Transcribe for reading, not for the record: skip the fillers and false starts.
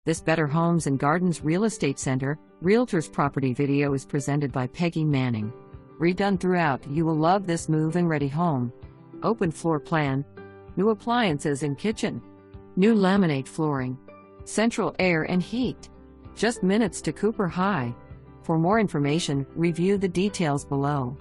This Better Homes and Gardens Real Estate Center, Realtors property video is presented by Peggy Manning. Redone throughout, you will love this move-in ready home. Open floor plan. New appliances and kitchen. New laminate flooring. Central air and heat. Just minutes to Cooper High. For more information, review the details below.